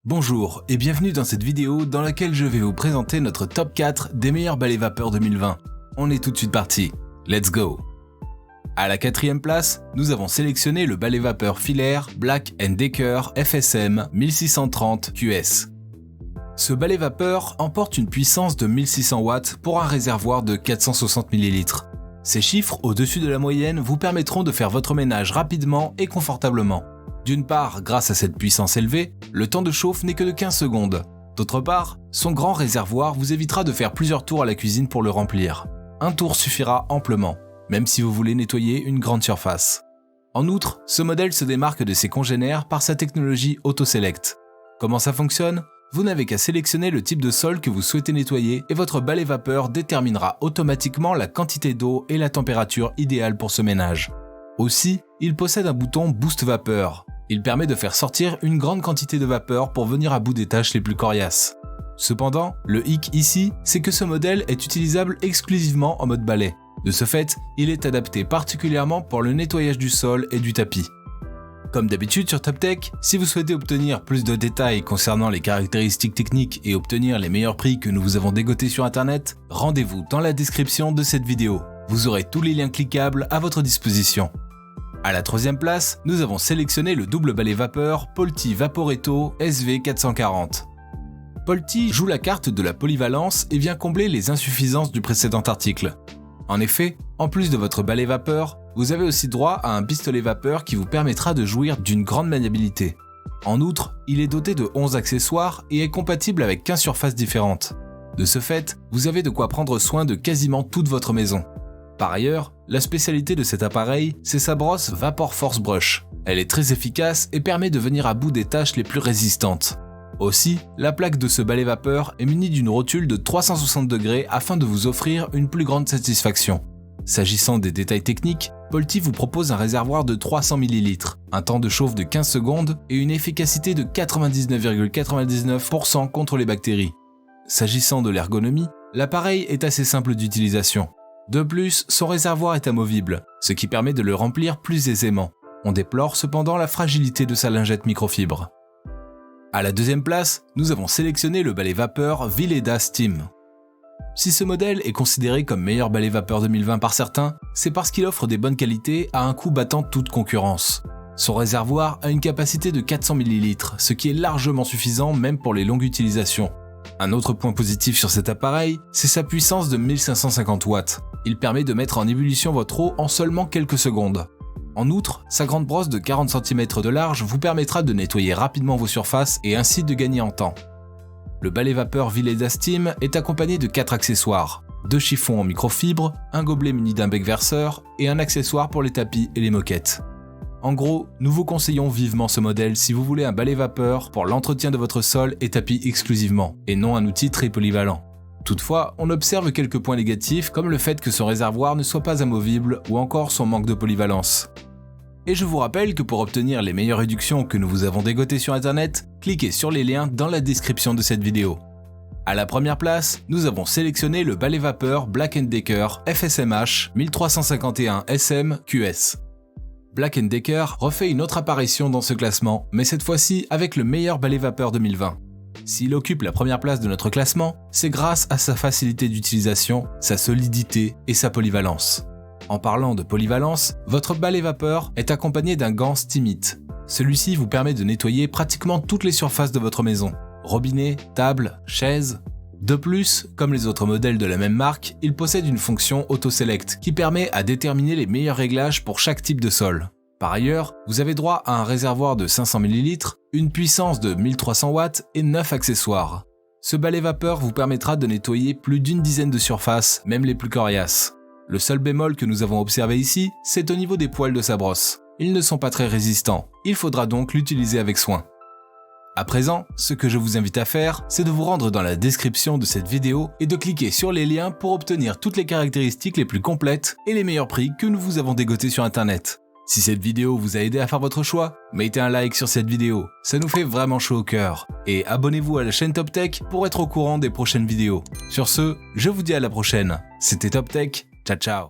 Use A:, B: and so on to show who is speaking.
A: Bonjour et bienvenue dans cette vidéo dans laquelle je vais vous présenter notre top 4 des meilleurs balais vapeur 2020. On est tout de suite parti, let's go! À la 4e place, nous avons sélectionné le balai vapeur filaire Black & Decker FSM 1630 QS. Ce balai vapeur emporte une puissance de 1600 watts pour un réservoir de 460 ml. Ces chiffres au-dessus de la moyenne vous permettront de faire votre ménage rapidement et confortablement. D'une part, grâce à cette puissance élevée, le temps de chauffe n'est que de 15 secondes. D'autre part, son grand réservoir vous évitera de faire plusieurs tours à la cuisine pour le remplir. Un tour suffira amplement, même si vous voulez nettoyer une grande surface. En outre, ce modèle se démarque de ses congénères par sa technologie Auto-Select. Comment ça fonctionne ? Vous n'avez qu'à sélectionner le type de sol que vous souhaitez nettoyer et votre balai vapeur déterminera automatiquement la quantité d'eau et la température idéale pour ce ménage. Aussi, il possède un bouton Boost Vapeur. Il permet de faire sortir une grande quantité de vapeur pour venir à bout des tâches les plus coriaces. Cependant, le hic ici, c'est que ce modèle est utilisable exclusivement en mode balai. De ce fait, il est adapté particulièrement pour le nettoyage du sol et du tapis. Comme d'habitude sur TopTech, si vous souhaitez obtenir plus de détails concernant les caractéristiques techniques et obtenir les meilleurs prix que nous vous avons dégotés sur internet, rendez-vous dans la description de cette vidéo. Vous aurez tous les liens cliquables à votre disposition. À la 3e place, nous avons sélectionné le double balai vapeur Polti Vaporetto SV440. Polti joue la carte de la polyvalence et vient combler les insuffisances du précédent article. En effet, en plus de votre balai vapeur, vous avez aussi droit à un pistolet vapeur qui vous permettra de jouir d'une grande maniabilité. En outre, il est doté de 11 accessoires et est compatible avec 15 surfaces différentes. De ce fait, vous avez de quoi prendre soin de quasiment toute votre maison. Par ailleurs, la spécialité de cet appareil, c'est sa brosse Vapor Force Brush. Elle est très efficace et permet de venir à bout des tâches les plus résistantes. Aussi, la plaque de ce balai vapeur est munie d'une rotule de 360 degrés afin de vous offrir une plus grande satisfaction. S'agissant des détails techniques, Polti vous propose un réservoir de 300 ml, un temps de chauffe de 15 secondes et une efficacité de 99,99% contre les bactéries. S'agissant de l'ergonomie, l'appareil est assez simple d'utilisation. De plus, son réservoir est amovible, ce qui permet de le remplir plus aisément. On déplore cependant la fragilité de sa lingette microfibre. À la 2e place, nous avons sélectionné le balai vapeur Vileda Steam. Si ce modèle est considéré comme meilleur balai vapeur 2020 par certains, c'est parce qu'il offre des bonnes qualités à un coût battant toute concurrence. Son réservoir a une capacité de 400 ml, ce qui est largement suffisant même pour les longues utilisations. Un autre point positif sur cet appareil, c'est sa puissance de 1550 watts. Il permet de mettre en ébullition votre eau en seulement quelques secondes. En outre, sa grande brosse de 40 cm de large vous permettra de nettoyer rapidement vos surfaces et ainsi de gagner en temps. Le balai vapeur Vileda Steam est accompagné de 4 accessoires, 2 chiffons en microfibre, un gobelet muni d'un bec verseur et un accessoire pour les tapis et les moquettes. En gros, nous vous conseillons vivement ce modèle si vous voulez un balai vapeur pour l'entretien de votre sol et tapis exclusivement, et non un outil très polyvalent. Toutefois, on observe quelques points négatifs comme le fait que son réservoir ne soit pas amovible ou encore son manque de polyvalence. Et je vous rappelle que pour obtenir les meilleures réductions que nous vous avons dégotées sur internet, cliquez sur les liens dans la description de cette vidéo. À la 1re place, nous avons sélectionné le balai vapeur Black & Decker FSMH 1351 SM QS. Black & Decker refait une autre apparition dans ce classement, mais cette fois-ci avec le meilleur balai vapeur 2020. S'il occupe la 1re place de notre classement, c'est grâce à sa facilité d'utilisation, sa solidité et sa polyvalence. En parlant de polyvalence, votre balai vapeur est accompagné d'un gant Steamit. Celui-ci vous permet de nettoyer pratiquement toutes les surfaces de votre maison. Robinet, table, chaise. De plus, comme les autres modèles de la même marque, il possède une fonction Auto-Select qui permet à déterminer les meilleurs réglages pour chaque type de sol. Par ailleurs, vous avez droit à un réservoir de 500 ml, une puissance de 1300 watts et 9 accessoires. Ce balai vapeur vous permettra de nettoyer plus d'une dizaine de surfaces, même les plus coriaces. Le seul bémol que nous avons observé ici, c'est au niveau des poils de sa brosse. Ils ne sont pas très résistants, il faudra donc l'utiliser avec soin. À présent, ce que je vous invite à faire, c'est de vous rendre dans la description de cette vidéo et de cliquer sur les liens pour obtenir toutes les caractéristiques les plus complètes et les meilleurs prix que nous vous avons dégotés sur internet. Si cette vidéo vous a aidé à faire votre choix, mettez un like sur cette vidéo, ça nous fait vraiment chaud au cœur. Et abonnez-vous à la chaîne TopTech pour être au courant des prochaines vidéos. Sur ce, je vous dis à la prochaine. C'était TopTech, ciao ciao.